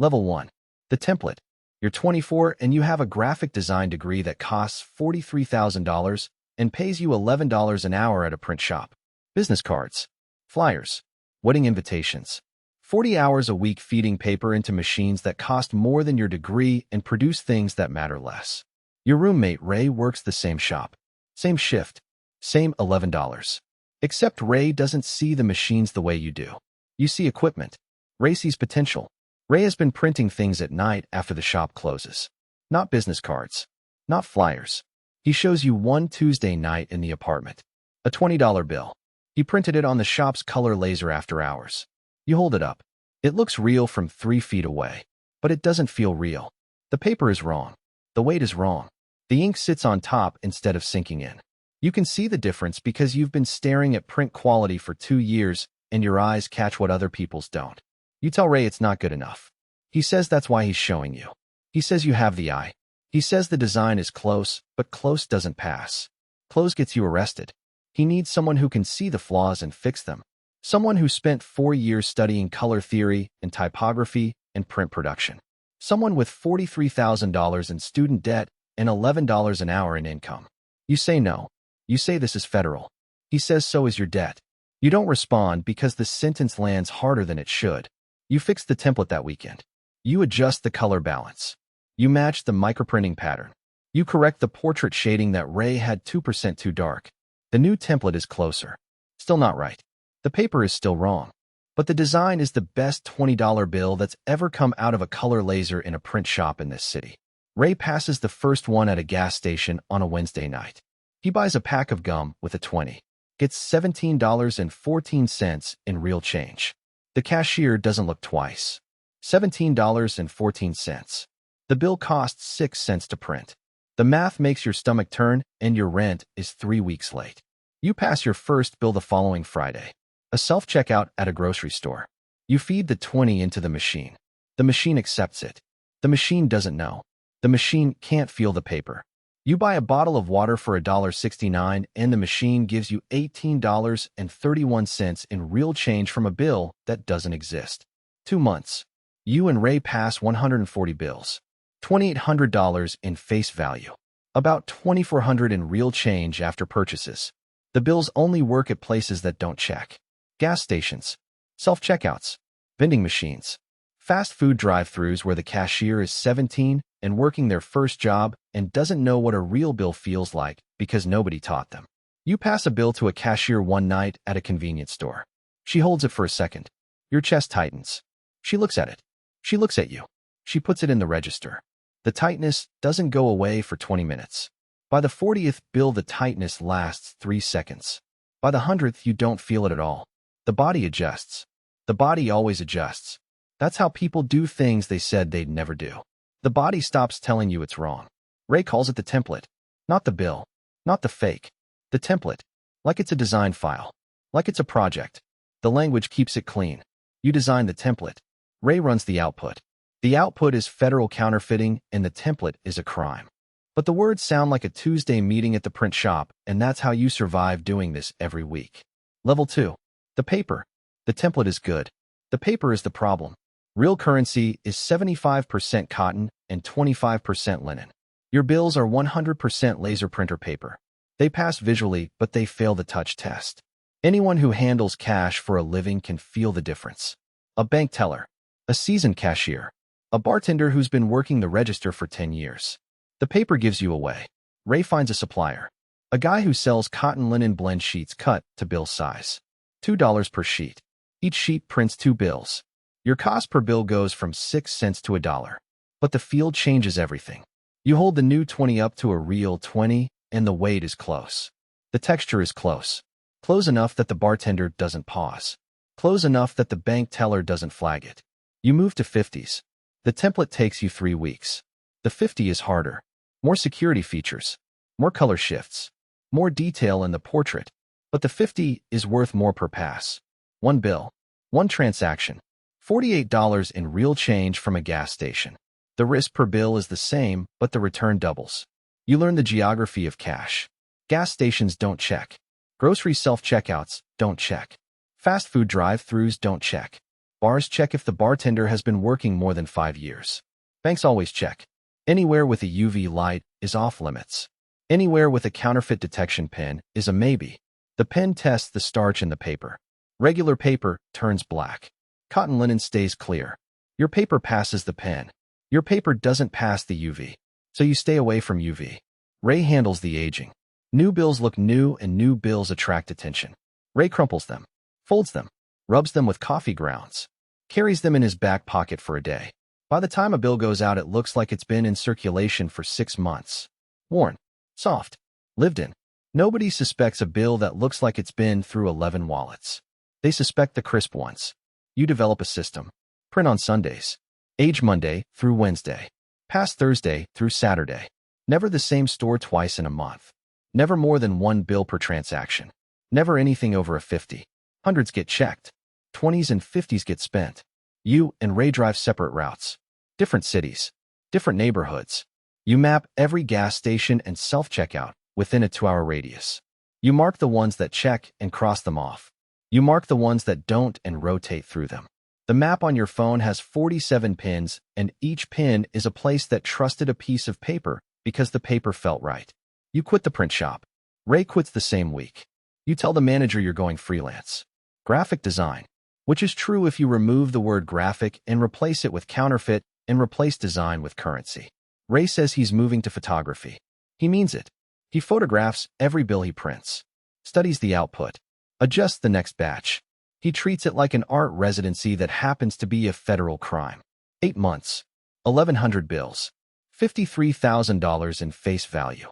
Level 1. The template. You're 24 and you have a graphic design degree that costs $43,000 and pays you $11 an hour at a print shop. Business cards, flyers, wedding invitations. 40 hours a week feeding paper into machines that cost more than your degree and produce things that matter less. Your roommate, Ray, works the same shop. Same shift. Same $11. Except Ray doesn't see the machines the way you do. You see equipment. Ray sees potential. Ray has been printing things at night after the shop closes. Not business cards. Not flyers. He shows you one Tuesday night in the apartment. A $20 bill. He printed it on the shop's color laser after hours. You hold it up. It looks real from 3 feet away, but it doesn't feel real. The paper is wrong. The weight is wrong. The ink sits on top instead of sinking in. You can see the difference because you've been staring at print quality for 2 years and your eyes catch what other people's don't. You tell Ray it's not good enough. He says that's why he's showing you. He says you have the eye. He says the design is close, but close doesn't pass. Close gets you arrested. He needs someone who can see the flaws and fix them. Someone who spent 4 years studying color theory and typography and print production. Someone with $43,000 in student debt and $11 an hour in income. You say no. You say this is federal. He says so is your debt. You don't respond because the sentence lands harder than it should. You fix the template that weekend. You adjust the color balance. You match the microprinting pattern. You correct the portrait shading that Ray had 2% too dark. The new template is closer. Still not right. The paper is still wrong. But the design is the best $20 bill that's ever come out of a color laser in a print shop in this city. Ray passes the first one at a gas station on a Wednesday night. He buys a pack of gum with a 20. Gets $17.14 in real change. The cashier doesn't look twice. $17.14. The bill costs 6 cents to print. The math makes your stomach turn and your rent is 3 weeks late. You pass your first bill the following Friday. A self-checkout at a grocery store. You feed the 20 into the machine. The machine accepts it. The machine doesn't know. The machine can't feel the paper. You buy a bottle of water for $1.69 and the machine gives you $18.31 in real change from a bill that doesn't exist. 2 months. You and Ray pass 140 bills. $2,800 in face value. About $2,400 in real change after purchases. The bills only work at places that don't check. Gas stations. Self-checkouts. Vending machines. Fast food drive-thrus where the cashier is 17 and working their first job and doesn't know what a real bill feels like because nobody taught them. You pass a bill to a cashier one night at a convenience store. She holds it for a second. Your chest tightens. She looks at it. She looks at you. She puts it in the register. The tightness doesn't go away for 20 minutes. By the 40th bill, the tightness lasts 3 seconds. By the 100th, you don't feel it at all. The body adjusts. The body always adjusts. That's how people do things they said they'd never do. The body stops telling you it's wrong. Ray calls it the template. Not the bill. Not the fake. The template. Like it's a design file. Like it's a project. The language keeps it clean. You design the template. Ray runs the output. The output is federal counterfeiting and the template is a crime. But the words sound like a Tuesday meeting at the print shop, and that's how you survive doing this every week. Level 2. The paper. The template is good. The paper is the problem. Real currency is 75% cotton and 25% linen. Your bills are 100% laser printer paper. They pass visually, but they fail the touch test. Anyone who handles cash for a living can feel the difference. A bank teller. A seasoned cashier. A bartender who's been working the register for 10 years. The paper gives you away. Ray finds a supplier. A guy who sells cotton linen blend sheets cut to bill size. $2 per sheet. Each sheet prints 2 bills. Your cost per bill goes from 6 cents to $1. But the field changes everything. You hold the new 20 up to a real 20, and the weight is close. The texture is close. Close enough that the bartender doesn't pause. Close enough that the bank teller doesn't flag it. You move to 50s. The template takes you 3 weeks. The 50 is harder. More security features. More color shifts. More detail in the portrait. But the 50 is worth more per pass. 1 bill. 1 transaction. $48 in real change from a gas station. The risk per bill is the same, but the return doubles. You learn the geography of cash. Gas stations don't check. Grocery self-checkouts don't check. Fast food drive-thrus don't check. Bars check if the bartender has been working more than 5 years. Banks always check. Anywhere with a UV light is off limits. Anywhere with a counterfeit detection pin is a maybe. The pen tests the starch in the paper. Regular paper turns black. Cotton linen stays clear. Your paper passes the pen. Your paper doesn't pass the UV. So you stay away from UV. Ray handles the aging. New bills look new and new bills attract attention. Ray crumples them, folds them, rubs them with coffee grounds, carries them in his back pocket for a day. By the time a bill goes out, it looks like it's been in circulation for 6 months. Worn, soft, lived in. Nobody suspects a bill that looks like it's been through 11 wallets. They suspect the crisp ones. You develop a system. Print on Sundays. Age Monday through Wednesday. Pass Thursday through Saturday. Never the same store twice in a month. Never more than 1 bill per transaction. Never anything over a 50. Hundreds get checked. 20s and 50s get spent. You and Ray drive separate routes. Different cities. Different neighborhoods. You map every gas station and self-checkout within a 2-hour radius. You mark the ones that check and cross them off. You mark the ones that don't and rotate through them. The map on your phone has 47 pins, and each pin is a place that trusted a piece of paper because the paper felt right. You quit the print shop. Ray quits the same week. You tell the manager you're going freelance. Graphic design, which is true if you remove the word graphic and replace it with counterfeit and replace design with currency. Ray says he's moving to photography. He means it. He photographs every bill he prints, studies the output, adjusts the next batch. He treats it like an art residency that happens to be a federal crime. 8 months, 1,100 bills, $53,000 in face value,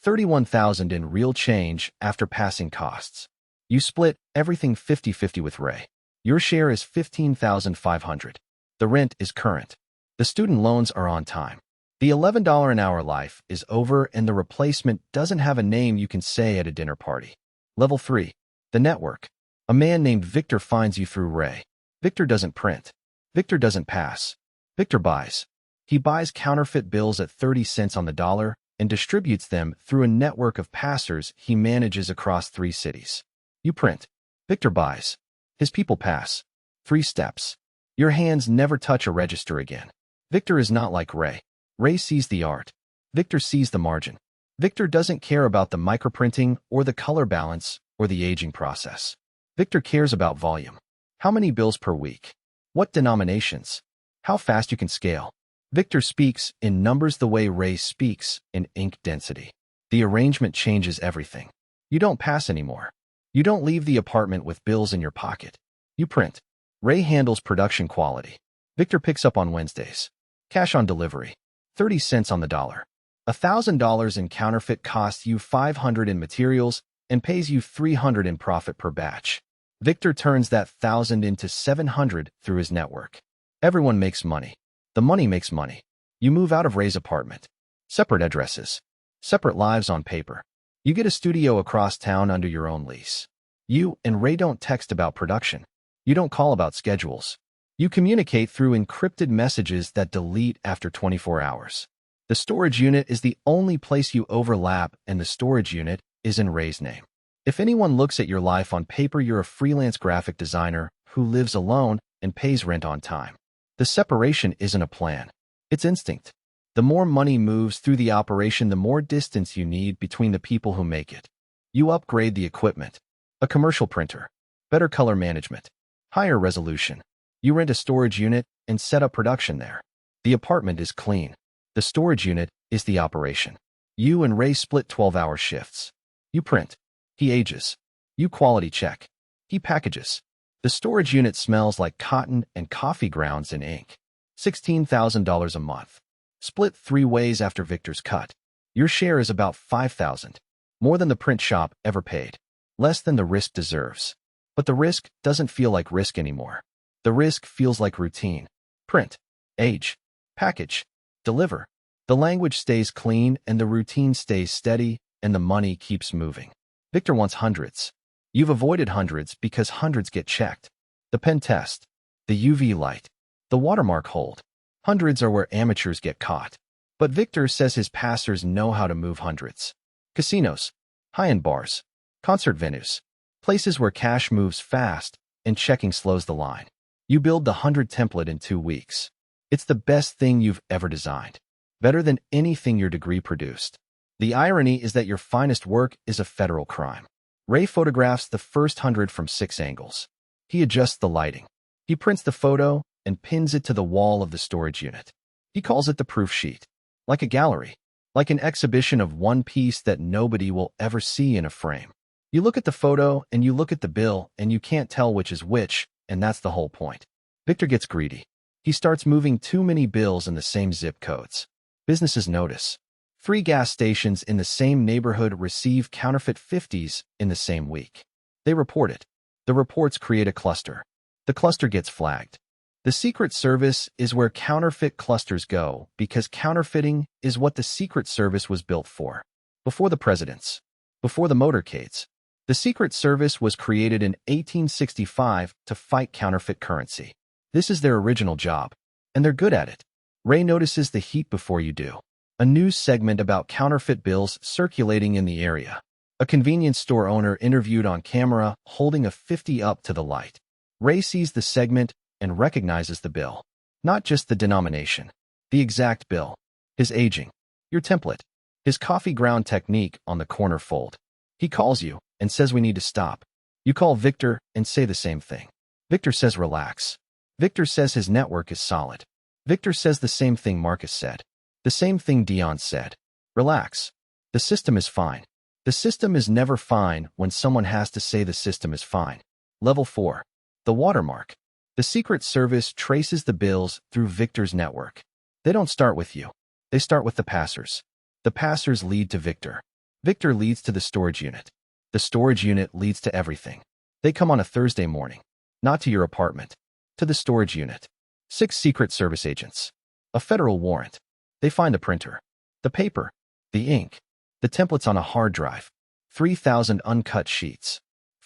$31,000 in real change after passing costs. You split everything 50-50 with Ray. Your share is $15,500. The rent is current. The student loans are on time. The $11 an hour life is over, and the replacement doesn't have a name you can say at a dinner party. Level 3. The network. A man named Victor finds you through Ray. Victor doesn't print. Victor doesn't pass. Victor buys. He buys counterfeit bills at 30 cents on the dollar and distributes them through a network of passers he manages across 3 cities. You print. Victor buys. His people pass. 3 steps. Your hands never touch a register again. Victor is not like Ray. Ray sees the art. Victor sees the margin. Victor doesn't care about the microprinting or the color balance or the aging process. Victor cares about volume. How many bills per week? What denominations? How fast you can scale? Victor speaks in numbers the way Ray speaks in ink density. The arrangement changes everything. You don't pass anymore. You don't leave the apartment with bills in your pocket. You print. Ray handles production quality. Victor picks up on Wednesdays. Cash on delivery. 30 cents on the dollar. $1,000 in counterfeit costs you $500 in materials and pays you $300 in profit per batch. Victor turns that $1,000 into $700 through his network. Everyone makes money. The money makes money. You move out of Ray's apartment. Separate addresses. Separate lives on paper. You get a studio across town under your own lease. You and Ray don't text about production. You don't call about schedules. You communicate through encrypted messages that delete after 24 hours. The storage unit is the only place you overlap, and the storage unit is in Ray's name. If anyone looks at your life on paper, you're a freelance graphic designer who lives alone and pays rent on time. The separation isn't a plan. It's instinct. The more money moves through the operation, the more distance you need between the people who make it. You upgrade the equipment. A commercial printer. Better color management. Higher resolution. You rent a storage unit and set up production there. The apartment is clean. The storage unit is the operation. You and Ray split 12-hour shifts. You print. He ages. You quality check. He packages. The storage unit smells like cotton and coffee grounds and ink. $16,000 a month. Split 3 ways after Victor's cut. Your share is about $5,000. More than the print shop ever paid. Less than the risk deserves. But the risk doesn't feel like risk anymore. The risk feels like routine. Print. Age. Package. Deliver. The language stays clean and the routine stays steady and the money keeps moving. Victor wants hundreds. You've avoided hundreds because hundreds get checked. The pen test. The UV light. The watermark hold. Hundreds are where amateurs get caught. But Victor says his passers know how to move hundreds. Casinos. High-end bars. Concert venues. Places where cash moves fast and checking slows the line. You build the 100 template in 2 weeks. It's the best thing you've ever designed. Better than anything your degree produced. The irony is that your finest work is a federal crime. Ray photographs the first 100 from 6 angles. He adjusts the lighting. He prints the photo and pins it to the wall of the storage unit. He calls it the proof sheet. Like a gallery. Like an exhibition of one piece that nobody will ever see in a frame. You look at the photo and you look at the bill and you can't tell which is which, and that's the whole point. Victor gets greedy. He starts moving too many bills in the same zip codes. Businesses notice. 3 gas stations in the same neighborhood receive counterfeit 50s in the same week. They report it. The reports create a cluster. The cluster gets flagged. The Secret Service is where counterfeit clusters go because counterfeiting is what the Secret Service was built for. Before the presidents. Before the motorcades. The Secret Service was created in 1865 to fight counterfeit currency. This is their original job, and they're good at it. Ray notices the heat before you do. A news segment about counterfeit bills circulating in the area. A convenience store owner interviewed on camera holding a 50 up to the light. Ray sees the segment and recognizes the bill. Not just the denomination. The exact bill. His aging. Your template. His coffee ground technique on the corner fold. He calls you and says we need to stop. You call Victor and say the same thing. Victor says relax. Victor says his network is solid. Victor says the same thing Marcus said. The same thing Dion said. Relax. The system is fine. The system is never fine when someone has to say the system is fine. Level 4. The Watermark. The Secret Service traces the bills through Victor's network. They don't start with you. They start with the passers. The passers lead to Victor. Victor leads to the storage unit. The storage unit leads to everything. They come on a Thursday morning. Not to your apartment. To the storage unit. 6 Secret Service agents. A federal warrant. They find the printer. The paper. The ink. The templates on a hard drive. 3,000 uncut sheets.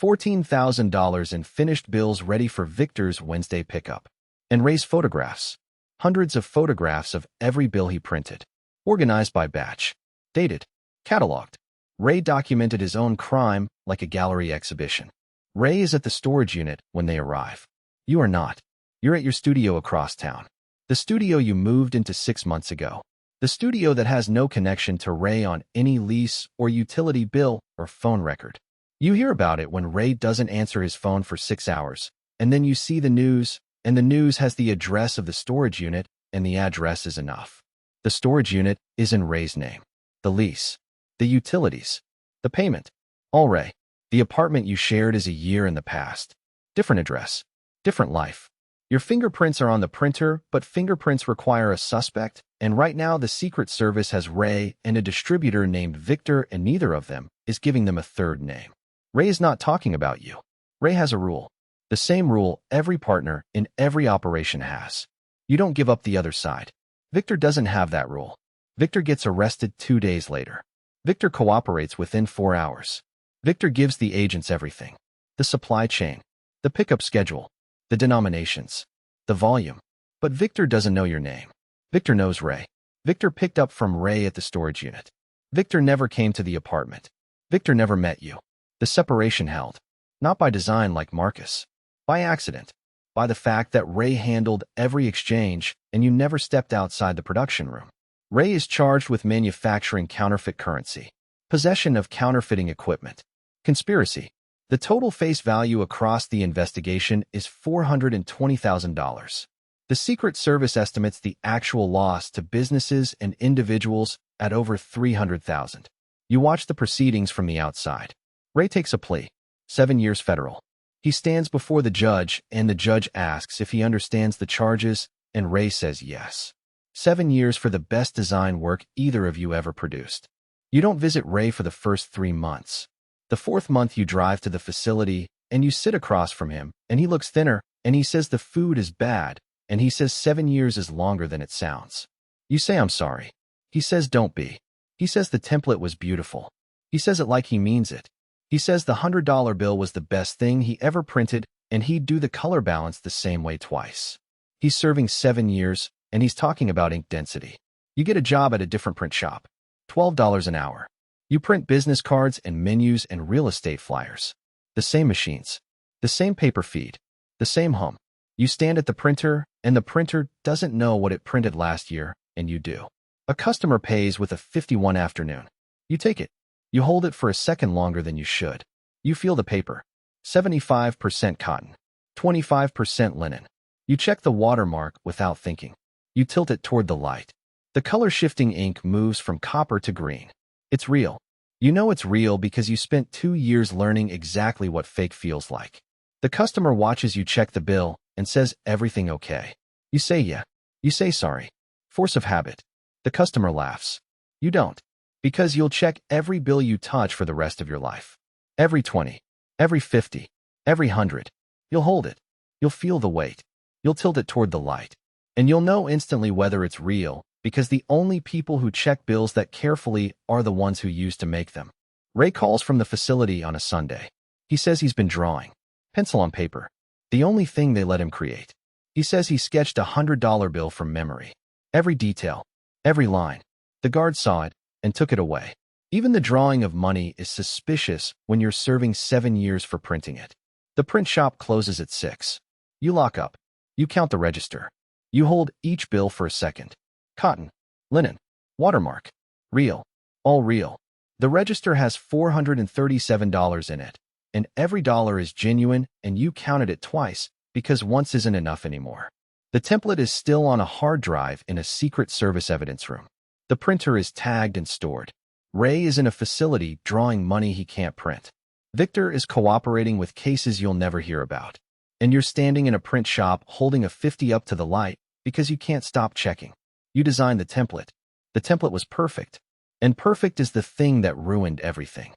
$14,000 in finished bills ready for Victor's Wednesday pickup. And Ray's photographs. Hundreds of photographs of every bill he printed. Organized by batch. Dated. Cataloged. Ray documented his own crime like a gallery exhibition. Ray is at the storage unit when they arrive. You are not. You're at your studio across town. The studio you moved into 6 months ago. The studio that has no connection to Ray on any lease or utility bill or phone record. You hear about it when Ray doesn't answer his phone for 6 hours, and then you see the news, and the news has the address of the storage unit, and the address is enough. The storage unit is in Ray's name. The lease. The utilities. The payment. All Ray. The apartment you shared is a year in the past. Different address. Different life. Your fingerprints are on the printer, but fingerprints require a suspect, and right now the Secret Service has Ray and a distributor named Victor, and neither of them is giving them a third name. Ray is not talking about you. Ray has a rule. The same rule every partner in every operation has. You don't give up the other side. Victor doesn't have that rule. Victor gets arrested 2 days later. Victor cooperates within 4 hours. Victor gives the agents everything. The supply chain. The pickup schedule. The denominations. The volume. But Victor doesn't know your name. Victor knows Ray. Victor picked up from Ray at the storage unit. Victor never came to the apartment. Victor never met you. The separation held. Not by design like Marcus. By accident. By the fact that Ray handled every exchange and you never stepped outside the production room. Ray is charged with manufacturing counterfeit currency. Possession of counterfeiting equipment. Conspiracy. The total face value across the investigation is $420,000. The Secret Service estimates the actual loss to businesses and individuals at over $300,000. You watch the proceedings from the outside. Ray takes a plea. 7 years federal. He stands before the judge, and the judge asks if he understands the charges, and Ray says yes. 7 years for the best design work either of you ever produced. You don't visit Ray for the first 3 months. The 4th month you drive to the facility, and you sit across from him, and he looks thinner, and he says the food is bad, and he says 7 years is longer than it sounds. You say I'm sorry. He says don't be. He says the template was beautiful. He says it like he means it. He says the $100 bill was the best thing he ever printed, and he'd do the color balance the same way twice. He's serving 7 years, and he's talking about ink density. You get a job at a different print shop. $12 an hour. You print business cards and menus and real estate flyers. The same machines. The same paper feed. The same hum. You stand at the printer, and the printer doesn't know what it printed last year, and you do. A customer pays with a 51 afternoon. You take it. You hold it for a second longer than you should. You feel the paper. 75% cotton. 25% linen. You check the watermark without thinking. You tilt it toward the light. The color-shifting ink moves from copper to green. It's real. You know it's real because you spent 2 years learning exactly what fake feels like. The customer watches you check the bill and says, "Everything okay?" You say, "Yeah." You say, "Sorry." Force of habit. The customer laughs. You don't. Because you'll check every bill you touch for the rest of your life. Every 20, every 50, every 100. You'll hold it. You'll feel the weight. You'll tilt it toward the light. And you'll know instantly whether it's real, because the only people who check bills that carefully are the ones who used to make them. Ray calls from the facility on a Sunday. He says he's been drawing. Pencil on paper. The only thing they let him create. He says he sketched a $100 bill from memory. Every detail. Every line. The guard saw it and took it away. Even the drawing of money is suspicious when you're serving 7 years for printing it. The print shop closes at 6. You lock up. You count the register. You hold each bill for a second. Cotton. Linen. Watermark. Real. All real. The register has $437 in it, and every dollar is genuine, and you counted it twice because once isn't enough anymore. The template is still on a hard drive in a secret service evidence room. The printer is tagged and stored. Ray is in a facility drawing money he can't print. Victor is cooperating with cases you'll never hear about. And you're standing in a print shop holding a 50 up to the light because you can't stop checking. You designed the template. The template was perfect. And perfect is the thing that ruined everything.